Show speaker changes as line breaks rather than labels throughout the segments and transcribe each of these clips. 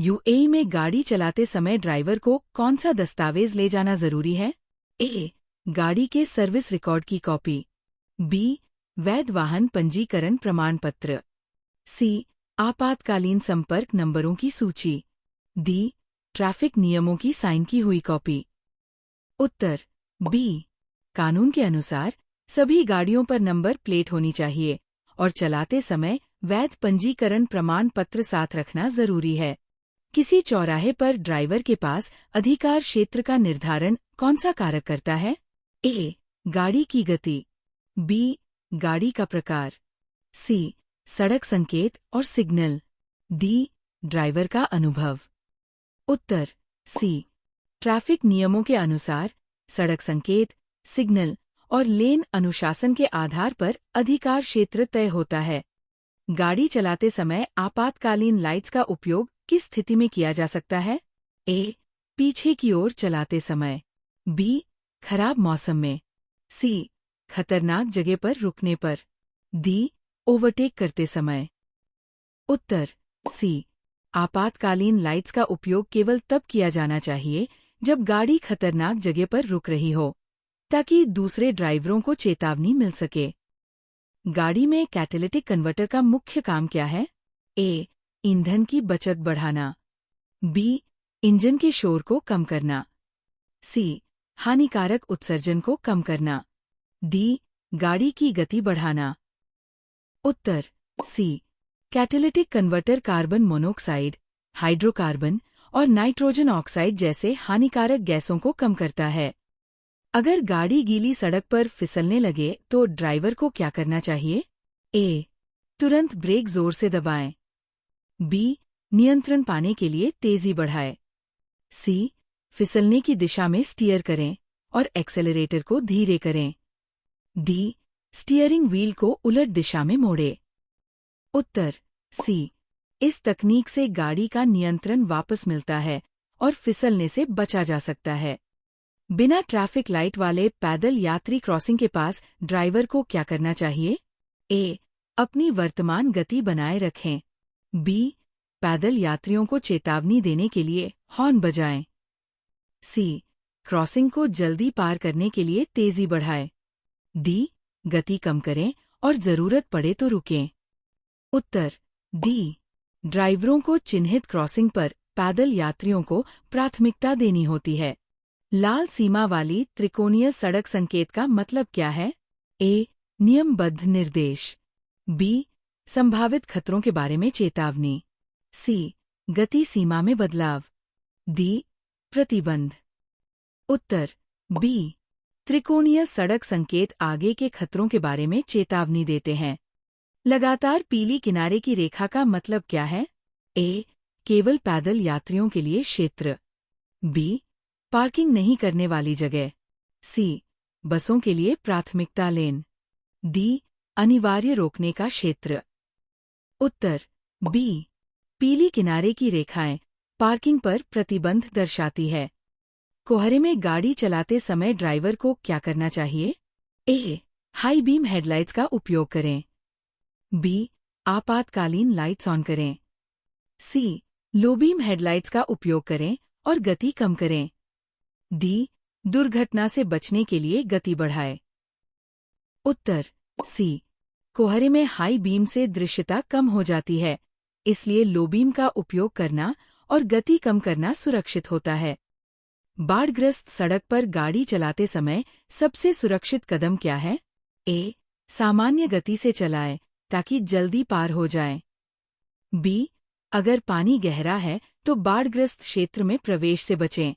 UAE में गाड़ी चलाते समय ड्राइवर को कौन सा दस्तावेज ले जाना जरूरी है? ए. गाड़ी के सर्विस रिकॉर्ड की कॉपी। बी. वैध वाहन पंजीकरण प्रमाण पत्र। सी. आपातकालीन संपर्क नंबरों की सूची। डी. ट्रैफिक नियमों की साइन की हुई कॉपी। उत्तर बी. कानून के अनुसार सभी गाड़ियों पर नंबर प्लेट होनी चाहिए और चलाते समय वैध पंजीकरण प्रमाण पत्र साथ रखना जरूरी है। किसी चौराहे पर ड्राइवर के पास अधिकार क्षेत्र का निर्धारण कौन सा कारक करता है? ए. गाड़ी की गति। बी. गाड़ी का प्रकार। सी. सड़क संकेत और सिग्नल। डी. ड्राइवर का अनुभव। उत्तर सी. ट्रैफिक नियमों के अनुसार सड़क संकेत, सिग्नल और लेन अनुशासन के आधार पर अधिकार क्षेत्र तय होता है। गाड़ी चलाते समय आपातकालीन लाइट्स का उपयोग किस स्थिति में किया जा सकता है? ए. पीछे की ओर चलाते समय। बी. खराब मौसम में। सी. खतरनाक जगह पर रुकने पर। डी. ओवरटेक करते समय। उत्तर सी. आपातकालीन लाइट्स का उपयोग केवल तब किया जाना चाहिए जब गाड़ी खतरनाक जगह पर रुक रही हो, ताकि दूसरे ड्राइवरों को चेतावनी मिल सके। गाड़ी में कैटालिटिक कन्वर्टर का मुख्य काम क्या है? ए. ईंधन की बचत बढ़ाना। बी. इंजन के शोर को कम करना। सी. हानिकारक उत्सर्जन को कम करना। डी. गाड़ी की गति बढ़ाना। उत्तर C. Catalytic converter carbon monoxide, hydrocarbon और नाइट्रोजन ऑक्साइड जैसे हानिकारक गैसों को कम करता है। अगर गाड़ी गीली सड़क पर फिसलने लगे तो ड्राइवर को क्या करना चाहिए? ए. तुरंत ब्रेक जोर से दबाएं। बी. नियंत्रण पाने के लिए तेजी बढ़ाएं। सी. फिसलने की दिशा में स्टीयर करें और एक्सेलरेटर को धीरे करें। डी. स्टीयरिंग व्हील को उलट दिशा में मोड़े। उत्तर सी. इस तकनीक से गाड़ी का नियंत्रण वापस मिलता है और फिसलने से बचा जा सकता है। बिना ट्रैफिक लाइट वाले पैदल यात्री क्रॉसिंग के पास ड्राइवर को क्या करना चाहिए? ए. अपनी वर्तमान गति बनाए रखें। बी. पैदल यात्रियों को चेतावनी देने के लिए हॉर्न बजाएं। सी. क्रॉसिंग को जल्दी पार करने के लिए तेजी बढ़ाएं। डी. गति कम करें और जरूरत पड़े तो रुकें। उत्तर डी. ड्राइवरों को चिन्हित क्रॉसिंग पर पैदल यात्रियों को प्राथमिकता देनी होती है। लाल सीमा वाली त्रिकोणीय सड़क संकेत का मतलब क्या है? ए. नियमबद्ध निर्देश। बी. संभावित खतरों के बारे में चेतावनी। सी. गति सीमा में बदलाव। डी. प्रतिबंध। उत्तर बी. त्रिकोणीय सड़क संकेत आगे के खतरों के बारे में चेतावनी देते हैं। लगातार पीली किनारे की रेखा का मतलब क्या है? ए. केवल पैदल यात्रियों के लिए क्षेत्र। बी. पार्किंग नहीं करने वाली जगह। सी. बसों के लिए प्राथमिकता लेन। डी. अनिवार्य रोकने का क्षेत्र। उत्तर बी. पीली किनारे की रेखाएं पार्किंग पर प्रतिबंध दर्शाती है। कोहरे में गाड़ी चलाते समय ड्राइवर को क्या करना चाहिए? ए. हाई बीम हेडलाइट्स का उपयोग करें। बी. आपातकालीन लाइट्स ऑन करें। सी. लो बीम हेडलाइट्स का उपयोग करें और गति कम करें। डी. दुर्घटना से बचने के लिए गति बढ़ाएं। उत्तर सी. कोहरे में हाई बीम से दृश्यता कम हो जाती है, इसलिए लो बीम का उपयोग करना और गति कम करना सुरक्षित होता है। बाढ़ग्रस्त सड़क पर गाड़ी चलाते समय सबसे सुरक्षित कदम क्या है? ए. सामान्य गति से चलाएं ताकि जल्दी पार हो जाएं। बी. अगर पानी गहरा है तो बाढ़ग्रस्त क्षेत्र में प्रवेश से बचें।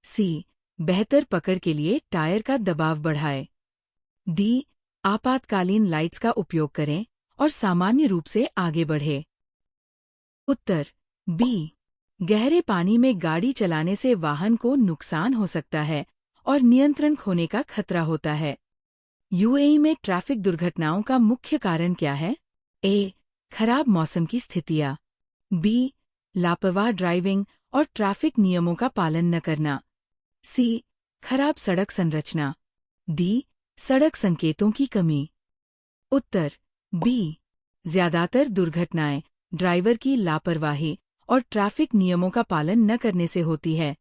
सी. बेहतर पकड़ के लिए टायर का दबाव बढ़ाएं। डी. आपातकालीन लाइट्स का उपयोग करें और सामान्य रूप से आगे बढ़े। उत्तर बी. गहरे पानी में गाड़ी चलाने से वाहन को नुकसान हो सकता है और नियंत्रण खोने का खतरा होता है। यूएई में ट्रैफिक दुर्घटनाओं का मुख्य कारण क्या है? ए. खराब मौसम की स्थितियां। बी. लापरवाह ड्राइविंग और ट्रैफिक नियमों का पालन न करना। सी. खराब सड़क संरचना। डी. सड़क संकेतों की कमी। उत्तर बी. ज्यादातर दुर्घटनाएं ड्राइवर की लापरवाही और ट्रैफिक नियमों का पालन न करने से होती है।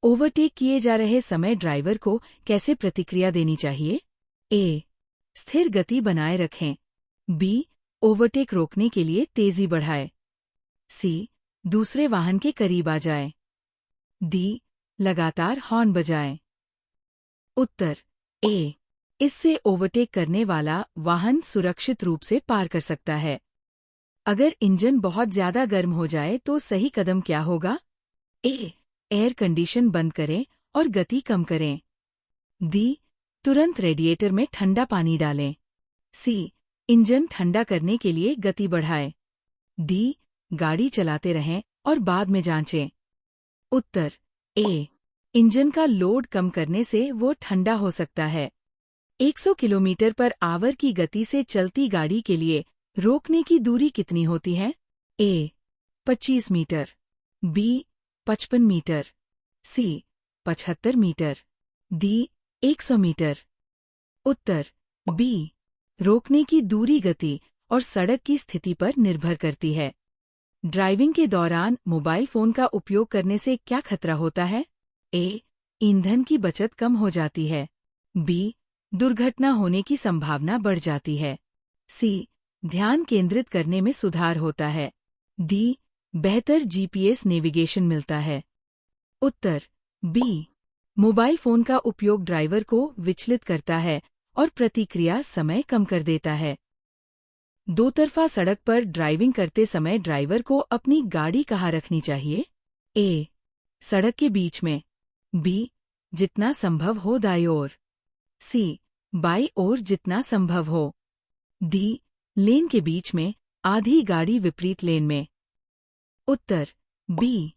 ओवरटेक किए जा रहे समय ड्राइवर को कैसे प्रतिक्रिया देनी चाहिए? ए. स्थिर गति बनाए रखें। बी. ओवरटेक रोकने के लिए तेजी बढ़ाए। सी. दूसरे वाहन के करीब आ जाए। डी. लगातार हॉर्न बजाएं। उत्तर ए. इससे ओवरटेक करने वाला वाहन सुरक्षित रूप से पार कर सकता है। अगर इंजन बहुत ज्यादा गर्म हो जाए तो सही कदम क्या होगा? ए. एयर कंडीशन बंद करें और गति कम करें। डी. तुरंत रेडिएटर में ठंडा पानी डालें। सी. इंजन ठंडा करने के लिए गति बढ़ाएं। डी. गाड़ी चलाते रहें और बाद में जांचें। उत्तर ए. इंजन का लोड कम करने से वो ठंडा हो सकता है। 100 किलोमीटर पर आवर की गति से चलती गाड़ी के लिए रोकने की दूरी कितनी होती है? ए. 25 मीटर। बी. 55 मीटर। सी. 75 मीटर। डी. 100 मीटर। उत्तर बी. रोकने की दूरी गति और सड़क की स्थिति पर निर्भर करती है। ड्राइविंग के दौरान मोबाइल फोन का उपयोग करने से क्या खतरा होता है? ए. ईंधन की बचत कम हो जाती है। बी. दुर्घटना होने की संभावना बढ़ जाती है। सी. ध्यान केंद्रित करने में सुधार होता है। डी. बेहतर जीपीएस नेविगेशन मिलता है। उत्तर बी. मोबाइल फोन का उपयोग ड्राइवर को विचलित करता है और प्रतिक्रिया समय कम कर देता है। दोतरफा सड़क पर ड्राइविंग करते समय ड्राइवर को अपनी गाड़ी कहाँ रखनी चाहिए? ए. सड़क के बीच में। बी. जितना संभव हो दाईं ओर। सी. बाईं ओर जितना संभव हो। डी. लेन के बीच में, आधी गाड़ी विपरीत लेन में। उत्तर बी.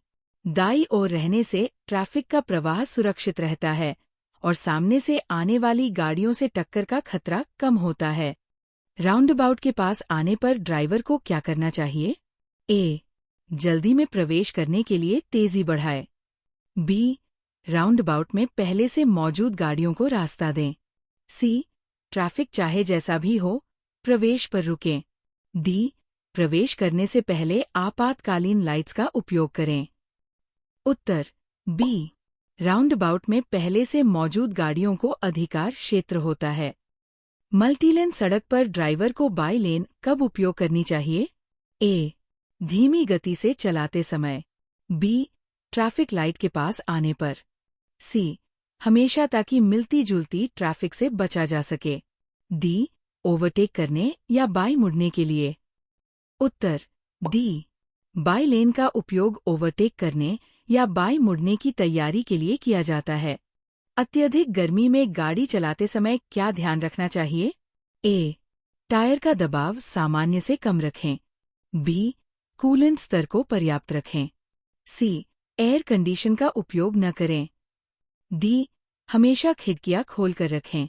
दाईं ओर रहने से ट्रैफिक का प्रवाह सुरक्षित रहता है और सामने से आने वाली गाड़ियों से टक्कर का खतरा कम होता है। राउंडअबाउट के पास आने पर ड्राइवर को क्या करना चाहिए? ए. जल्दी में प्रवेश करने के लिए तेजी बढ़ाए। बी. राउंडअबाउट में पहले से मौजूद गाड़ियों को रास्ता दें। सी. ट्रैफिक चाहे जैसा भी हो, प्रवेश पर रुकें। डी. प्रवेश करने से पहले आपातकालीन लाइट्स का उपयोग करें। उत्तर बी. राउंडअबाउट में पहले से मौजूद गाड़ियों को अधिकार क्षेत्र होता है। मल्टीलेन सड़क पर ड्राइवर को बाई लेन कब उपयोग करनी चाहिए? ए. धीमी गति से चलाते समय। बी. ट्रैफिक लाइट के पास आने पर। सी. हमेशा ताकि मिलती जुलती ट्रैफिक से बचा जा सके। डी. ओवरटेक करने या बाई मुड़ने के लिए। उत्तर डी. बाई लेन का उपयोग ओवरटेक करने या बाई मुड़ने की तैयारी के लिए किया जाता है। अत्यधिक गर्मी में गाड़ी चलाते समय क्या ध्यान रखना चाहिए? ए. टायर का दबाव सामान्य से कम रखें। बी. कूलेंट स्तर को पर्याप्त रखें। सी. एयर कंडीशन का उपयोग न करें। डी. हमेशा खिड़कियां खोलकर रखें।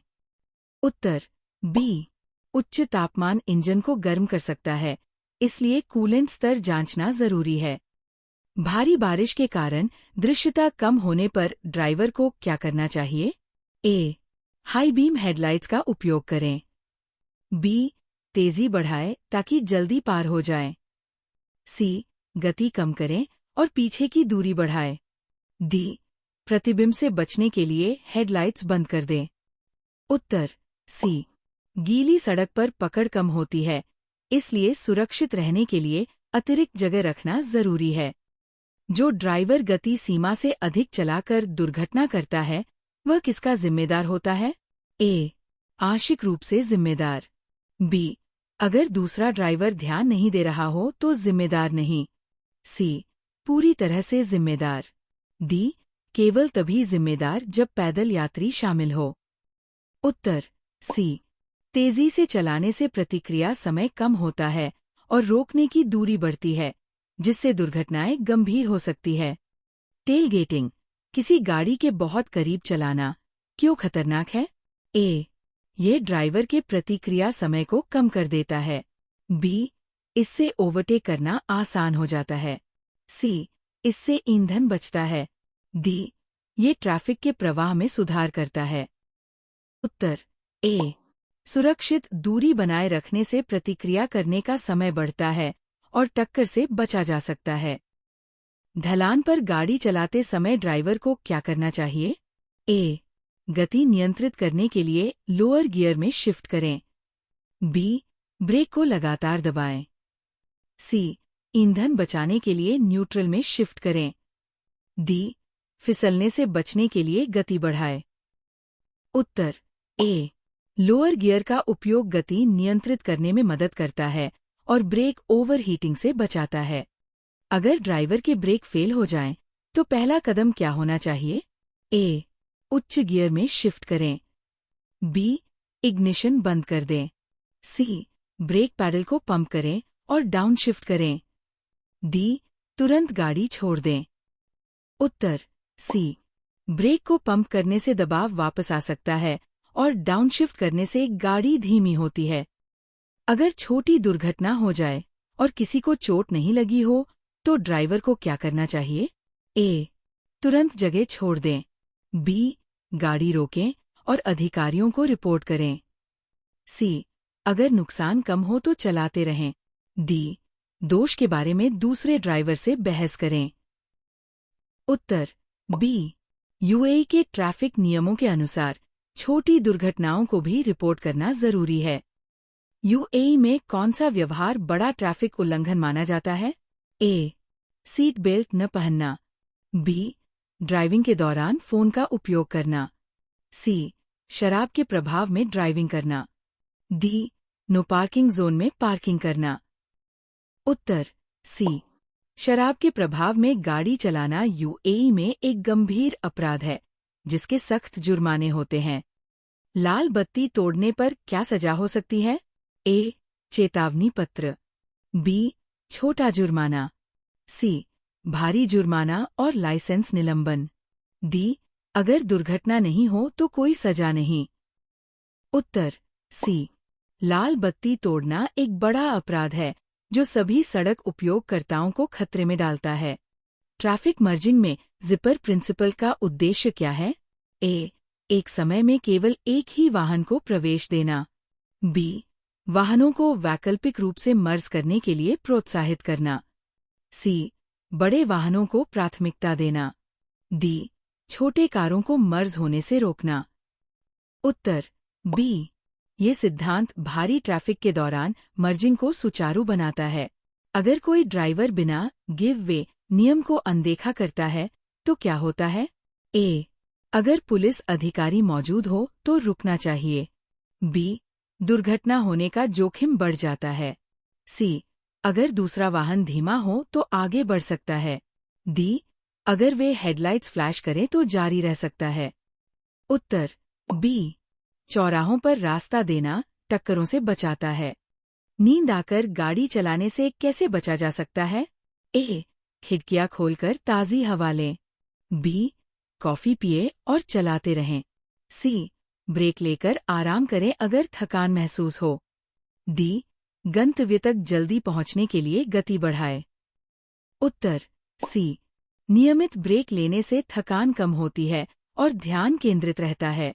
उत्तर बी. उच्च तापमान इंजन को गर्म कर सकता है, इसलिए कूलेंट स्तर जांचना जरूरी है। भारी बारिश के कारण दृश्यता कम होने पर ड्राइवर को क्या करना चाहिए? ए. हाई बीम हेडलाइट्स का उपयोग करें। बी. तेजी बढ़ाएं ताकि जल्दी पार हो जाएं। सी. गति कम करें और पीछे की दूरी बढ़ाएं। डी. प्रतिबिंब से बचने के लिए हेडलाइट्स बंद कर दें। उत्तर सी. गीली सड़क पर पकड़ कम होती है, इसलिए सुरक्षित रहने के लिए अतिरिक्त जगह रखना जरूरी है। जो ड्राइवर गति सीमा से अधिक चलाकर दुर्घटना करता है, वह किसका जिम्मेदार होता है? ए. आंशिक रूप से जिम्मेदार। बी. अगर दूसरा ड्राइवर ध्यान नहीं दे रहा हो तो जिम्मेदार नहीं। सी. पूरी तरह से जिम्मेदार। डी. केवल तभी जिम्मेदार जब पैदल यात्री शामिल हो। उत्तर सी. तेजी से चलाने से प्रतिक्रिया समय कम होता है और रोकने की दूरी बढ़ती है, जिससे दुर्घटनाएं गंभीर हो सकती है। टेलगेटिंग, किसी गाड़ी के बहुत करीब चलाना, क्यों खतरनाक है? ए. ये ड्राइवर के प्रतिक्रिया समय को कम कर देता है। बी. इससे ओवरटेक करना आसान हो जाता है। सी. इससे ईंधन बचता है। डी. ये ट्रैफिक के प्रवाह में सुधार करता है। उत्तर ए. सुरक्षित दूरी बनाए रखने से प्रतिक्रिया करने का समय बढ़ता है और टक्कर से बचा जा सकता है। ढलान पर गाड़ी चलाते समय ड्राइवर को क्या करना चाहिए? ए. गति नियंत्रित करने के लिए लोअर गियर में शिफ्ट करें। बी. ब्रेक को लगातार दबाएं। सी. ईंधन बचाने के लिए न्यूट्रल में शिफ्ट करें। डी. फिसलने से बचने के लिए गति बढ़ाएं। उत्तर ए. लोअर गियर का उपयोग गति नियंत्रित करने में मदद करता है और ब्रेक ओवरहीटिंग से बचाता है। अगर ड्राइवर के ब्रेक फेल हो जाएं, तो पहला कदम क्या होना चाहिए? ए. उच्च गियर में शिफ्ट करें। बी. इग्निशन बंद कर दें। सी. ब्रेक पैडल को पंप करें और डाउन शिफ्ट करें। डी. तुरंत गाड़ी छोड़ दें। उत्तर सी. ब्रेक को पंप करने से दबाव वापस आ सकता है और डाउन शिफ्ट करने से गाड़ी धीमी होती है। अगर छोटी दुर्घटना हो जाए और किसी को चोट नहीं लगी हो, तो ड्राइवर को क्या करना चाहिए? ए. तुरंत जगह छोड़ दें। बी. गाड़ी रोकें और अधिकारियों को रिपोर्ट करें। सी. अगर नुकसान कम हो तो चलाते रहें। डी. दोष के बारे में दूसरे ड्राइवर से बहस करें। उत्तर बी. यूएई के ट्रैफिक नियमों के अनुसार छोटी दुर्घटनाओं को भी रिपोर्ट करना जरूरी है। यूएई में कौन सा व्यवहार बड़ा ट्रैफिक उल्लंघन माना जाता है? ए. सीट बेल्ट न पहनना। बी. ड्राइविंग के दौरान फोन का उपयोग करना। सी. शराब के प्रभाव में ड्राइविंग करना। डी. नो पार्किंग जोन में पार्किंग करना। उत्तर सी. शराब के प्रभाव में गाड़ी चलाना यूएई में एक गंभीर अपराध है, जिसके सख्त जुर्माने होते हैं। लाल बत्ती तोड़ने पर क्या सजा हो सकती है? ए. चेतावनी पत्र। बी. छोटा जुर्माना। सी. भारी जुर्माना और लाइसेंस निलंबन। डी. अगर दुर्घटना नहीं हो तो कोई सजा नहीं। उत्तर सी. लाल बत्ती तोड़ना एक बड़ा अपराध है जो सभी सड़क उपयोगकर्ताओं को खतरे में डालता है। ट्रैफिक मर्जिंग में जिपर प्रिंसिपल का उद्देश्य क्या है? ए. एक समय में केवल एक ही वाहन को प्रवेश देना। बी. वाहनों को वैकल्पिक रूप से मर्ज करने के लिए प्रोत्साहित करना। सी. बड़े वाहनों को प्राथमिकता देना। डी. छोटे कारों को मर्ज होने से रोकना। उत्तर बी. ये सिद्धांत भारी ट्रैफिक के दौरान मर्जिंग को सुचारू बनाता है। अगर कोई ड्राइवर बिना गिव वे नियम को अनदेखा करता है तो क्या होता है? ए. अगर पुलिस अधिकारी मौजूद हो तो रुकना चाहिए। बी. दुर्घटना होने का जोखिम बढ़ जाता है। सी. अगर दूसरा वाहन धीमा हो तो आगे बढ़ सकता है। डी. अगर वे हेडलाइट्स फ्लैश करें तो जारी रह सकता है। उत्तर बी. चौराहों पर रास्ता देना टक्करों से बचाता है। नींद आकर गाड़ी चलाने से कैसे बचा जा सकता है? ए. खिड़कियां खोलकर ताज़ी हवा लें। बी. कॉफी पिए और चलाते रहें। सी. ब्रेक लेकर आराम करें अगर थकान महसूस हो। डी. गंतव्य तक जल्दी पहुंचने के लिए गति बढ़ाएं। उत्तर सी. नियमित ब्रेक लेने से थकान कम होती है और ध्यान केंद्रित रहता है।